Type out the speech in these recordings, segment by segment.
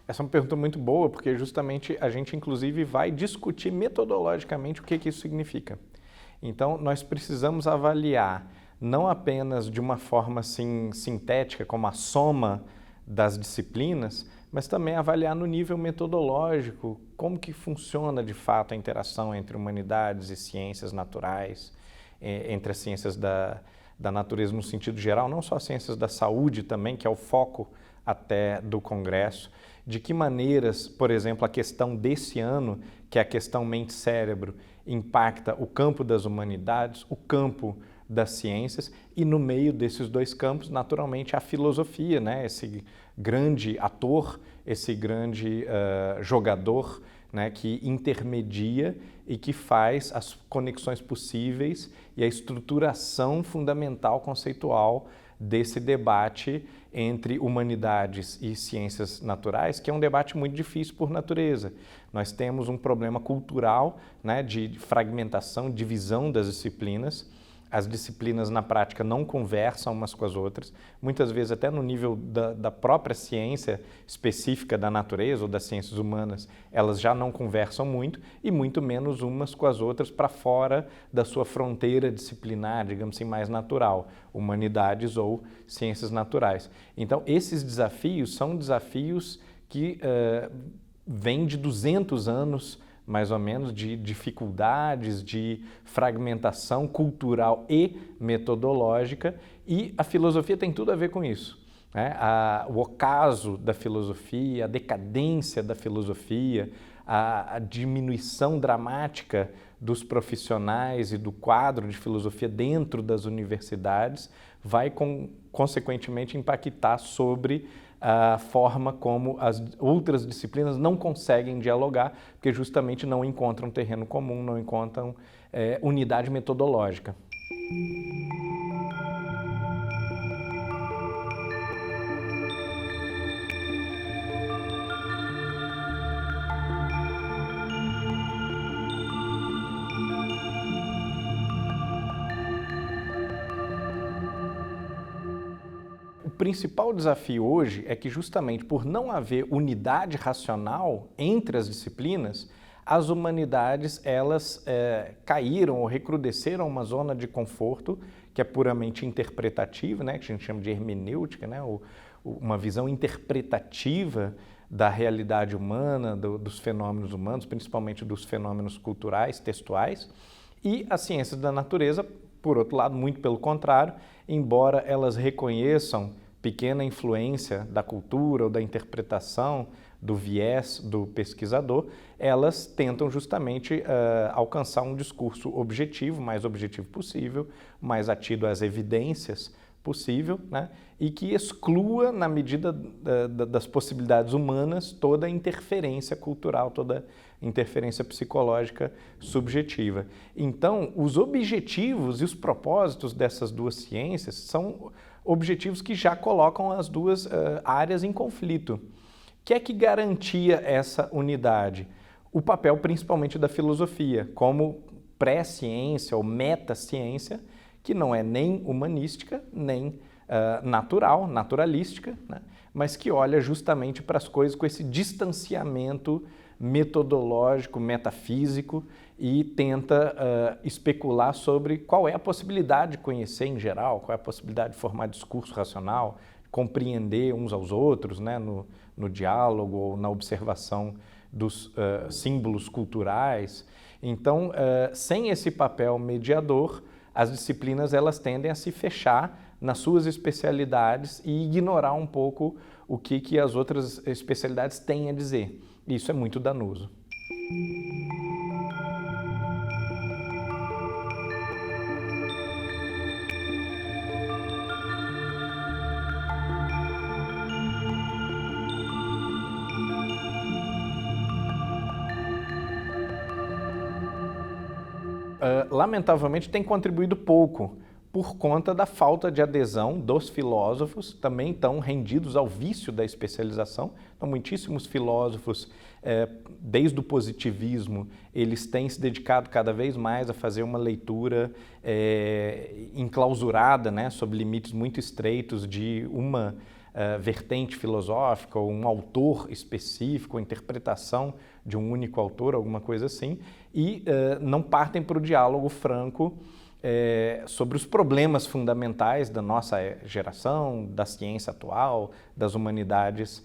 Essa é uma pergunta muito boa, porque justamente a gente, inclusive, vai discutir metodologicamente o que isso significa. Então, nós precisamos avaliar não apenas de uma forma assim, sintética, como a soma das disciplinas, mas também avaliar no nível metodológico como que funciona de fato a interação entre humanidades e ciências naturais, entre as ciências da natureza no sentido geral, não só as ciências da saúde também, que é o foco até do Congresso, de que maneiras, por exemplo, a questão desse ano, que é a questão mente-cérebro, impacta o campo das humanidades, o campo das ciências, e no meio desses dois campos, naturalmente, a filosofia, né? Esse grande ator, esse grande jogador, né? Que intermedia e que faz as conexões possíveis e a estruturação fundamental, conceitual desse debate entre humanidades e ciências naturais, que é um debate muito difícil por natureza. Nós temos um problema cultural, né, de fragmentação, divisão das disciplinas. As disciplinas na prática não conversam umas com as outras, muitas vezes até no nível da própria ciência específica da natureza ou das ciências humanas, elas já não conversam muito e muito menos umas com as outras para fora da sua fronteira disciplinar, digamos assim, mais natural, humanidades ou ciências naturais. Então, esses desafios são desafios que vêm de 200 anos mais ou menos, de dificuldades, de fragmentação cultural e metodológica, e a filosofia tem tudo a ver com isso. Né? O ocaso da filosofia, a decadência da filosofia, a diminuição dramática dos profissionais e do quadro de filosofia dentro das universidades vai, consequentemente, impactar sobre a forma como as outras disciplinas não conseguem dialogar, porque justamente não encontram terreno comum, não encontram unidade metodológica. O principal desafio hoje é que, justamente por não haver unidade racional entre as disciplinas, as humanidades elas caíram ou recrudesceram uma zona de conforto que é puramente interpretativa, né, que a gente chama de hermenêutica, né, uma visão interpretativa da realidade humana, dos fenômenos humanos, principalmente dos fenômenos culturais, textuais, e as ciências da natureza, por outro lado, muito pelo contrário, embora elas reconheçam pequena influência da cultura ou da interpretação, do viés do pesquisador, elas tentam justamente alcançar um discurso objetivo, mais objetivo possível, mais atido às evidências possível, né? E que exclua, na medida das possibilidades humanas, toda interferência cultural, toda interferência psicológica subjetiva. Então, os objetivos e os propósitos dessas duas ciências são objetivos que já colocam as duas áreas em conflito. O que é que garantia essa unidade? O papel principalmente da filosofia, como pré-ciência ou meta-ciência, que não é nem humanística, nem natural, naturalística, né? Mas que olha justamente para as coisas com esse distanciamento metodológico, metafísico e tenta especular sobre qual é a possibilidade de conhecer em geral, qual é a possibilidade de formar discurso racional, compreender uns aos outros, né, no diálogo ou na observação dos símbolos culturais. Então, sem esse papel mediador, as disciplinas elas tendem a se fechar nas suas especialidades e ignorar um pouco o que as outras especialidades têm a dizer. Isso é muito danoso. Lamentavelmente, tem contribuído pouco por conta da falta de adesão dos filósofos, também estão rendidos ao vício da especialização. Então, muitíssimos filósofos, desde o positivismo, eles têm se dedicado cada vez mais a fazer uma leitura enclausurada, né, sob limites muito estreitos de uma vertente filosófica ou um autor específico, ou interpretação de um único autor, alguma coisa assim, e não partem para o diálogo franco sobre os problemas fundamentais da nossa geração, da ciência atual, das humanidades,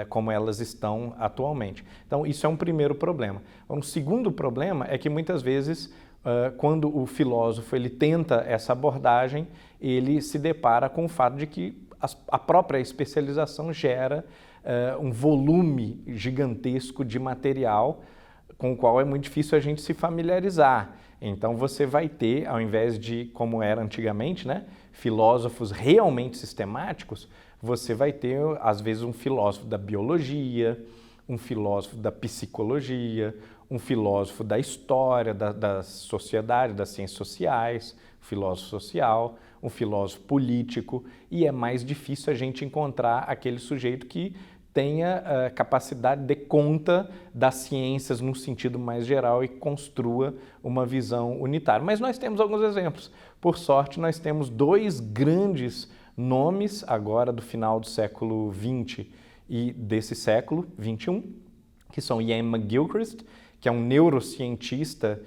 como elas estão atualmente. Então, isso é um primeiro problema. Um segundo problema é que muitas vezes, quando o filósofo ele tenta essa abordagem, ele se depara com o fato de que a própria especialização gera um volume gigantesco de material com o qual é muito difícil a gente se familiarizar. Então você vai ter, ao invés de, como era antigamente, né, filósofos realmente sistemáticos, você vai ter, às vezes, um filósofo da biologia, um filósofo da psicologia, um filósofo da história, da sociedade, das ciências sociais, um filósofo social, um filósofo político, e é mais difícil a gente encontrar aquele sujeito que tenha capacidade de conta das ciências no sentido mais geral e construa uma visão unitária. Mas nós temos alguns exemplos. Por sorte, nós temos dois grandes nomes agora do final do século XX e desse século XXI, que são Ian McGilchrist, que é um neurocientista,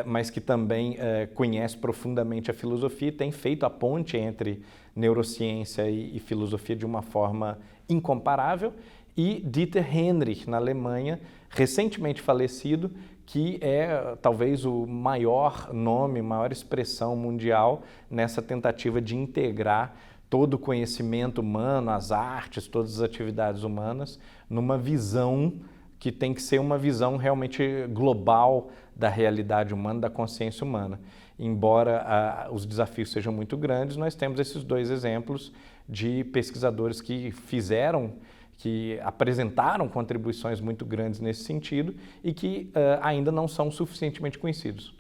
mas que também conhece profundamente a filosofia e tem feito a ponte entre neurociência e filosofia de uma forma incomparável, e Dieter Henrich, na Alemanha, recentemente falecido, que é talvez o maior nome, maior expressão mundial nessa tentativa de integrar todo o conhecimento humano, as artes, todas as atividades humanas, numa visão que tem que ser uma visão realmente global da realidade humana, da consciência humana. Embora os desafios sejam muito grandes, nós temos esses dois exemplos de pesquisadores que apresentaram contribuições muito grandes nesse sentido e que ainda não são suficientemente conhecidos.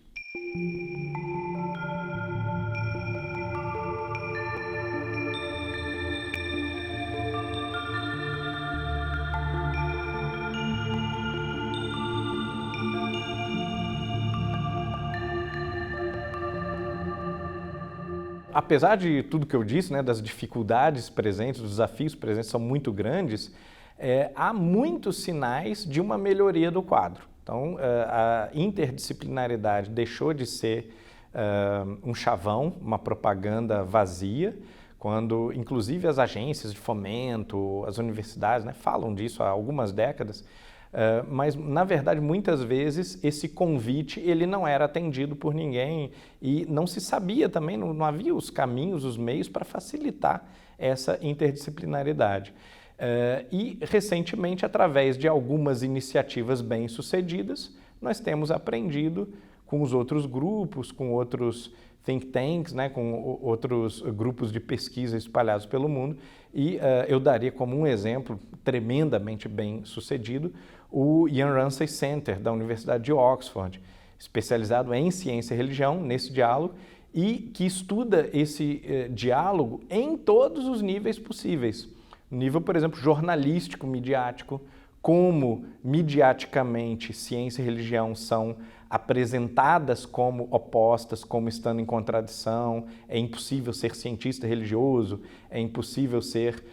Apesar de tudo que eu disse, né, das dificuldades presentes, dos desafios presentes são muito grandes, há muitos sinais de uma melhoria do quadro. Então, a interdisciplinaridade deixou de ser um chavão, uma propaganda vazia, quando inclusive as agências de fomento, as universidades, né, falam disso há algumas décadas, mas, na verdade, muitas vezes esse convite ele não era atendido por ninguém e não se sabia também, não havia os caminhos, os meios para facilitar essa interdisciplinaridade. E, recentemente, através de algumas iniciativas bem-sucedidas, nós temos aprendido com os outros grupos, com outros think tanks, né, com outros grupos de pesquisa espalhados pelo mundo, e eu daria como um exemplo tremendamente bem-sucedido o Ian Ramsay Center, da Universidade de Oxford, especializado em ciência e religião, nesse diálogo, e que estuda esse diálogo em todos os níveis possíveis. Nível, por exemplo, jornalístico, midiático, como midiaticamente ciência e religião são apresentadas como opostas, como estando em contradição, é impossível ser cientista religioso, é impossível ser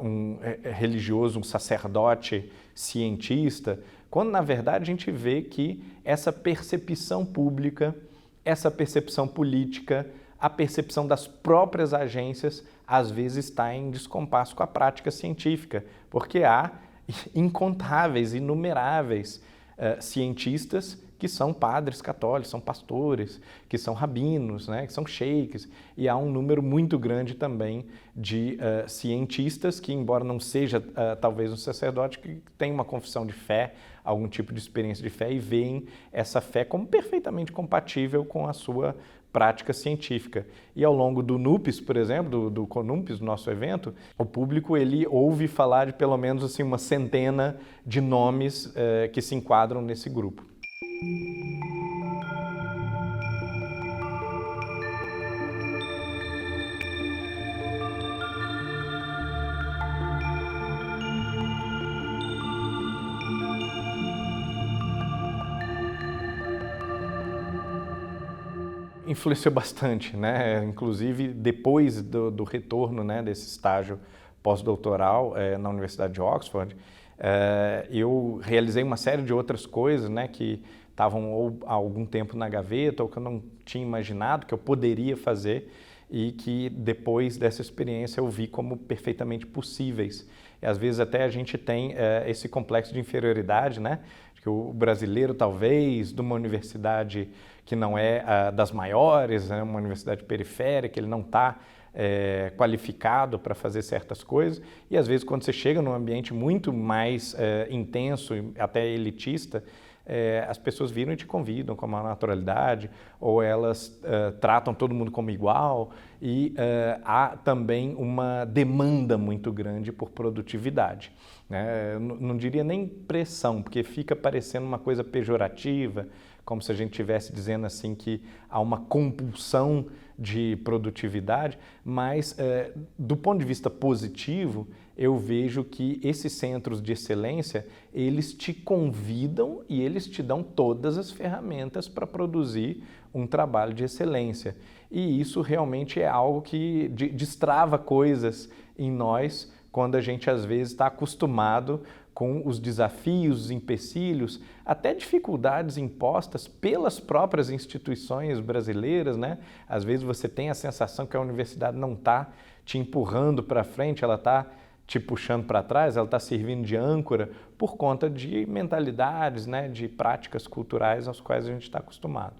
um religioso, um sacerdote cientista, quando na verdade a gente vê que essa percepção pública, essa percepção política, a percepção das próprias agências, às vezes está em descompasso com a prática científica, porque há incontáveis, inumeráveis cientistas que são padres católicos, são pastores, que são rabinos, né, que são sheiks, e há um número muito grande também de cientistas que, embora não seja talvez um sacerdote, que tem uma confissão de fé, algum tipo de experiência de fé e veem essa fé como perfeitamente compatível com a sua prática científica. E ao longo do NUPES, por exemplo, do CONUMPES, do nosso evento, o público ele ouve falar de pelo menos assim, uma centena de nomes que se enquadram nesse grupo. Influenciou bastante, né? Inclusive depois do retorno, né, desse estágio pós-doutoral na Universidade de Oxford, eu realizei uma série de outras coisas, né, que estavam ou há algum tempo na gaveta ou que eu não tinha imaginado que eu poderia fazer e que depois dessa experiência eu vi como perfeitamente possíveis. E às vezes até a gente tem esse complexo de inferioridade, né? Que o brasileiro talvez de uma universidade que não é das maiores, né? Uma universidade periférica, ele não está qualificado para fazer certas coisas e às vezes quando você chega num ambiente muito mais intenso, até elitista, as pessoas viram e te convidam com uma naturalidade, ou elas tratam todo mundo como igual, e há também uma demanda muito grande por produtividade. Né? Não diria nem pressão, porque fica parecendo uma coisa pejorativa, como se a gente estivesse dizendo assim que há uma compulsão de produtividade, mas do ponto de vista positivo, eu vejo que esses centros de excelência, eles te convidam e eles te dão todas as ferramentas para produzir um trabalho de excelência. E isso realmente é algo que destrava coisas em nós quando a gente às vezes está acostumado com os desafios, os empecilhos, até dificuldades impostas pelas próprias instituições brasileiras, né? Às vezes você tem a sensação que a universidade não está te empurrando para frente, ela está te puxando para trás, ela está servindo de âncora por conta de mentalidades, né? De práticas culturais às quais a gente está acostumado.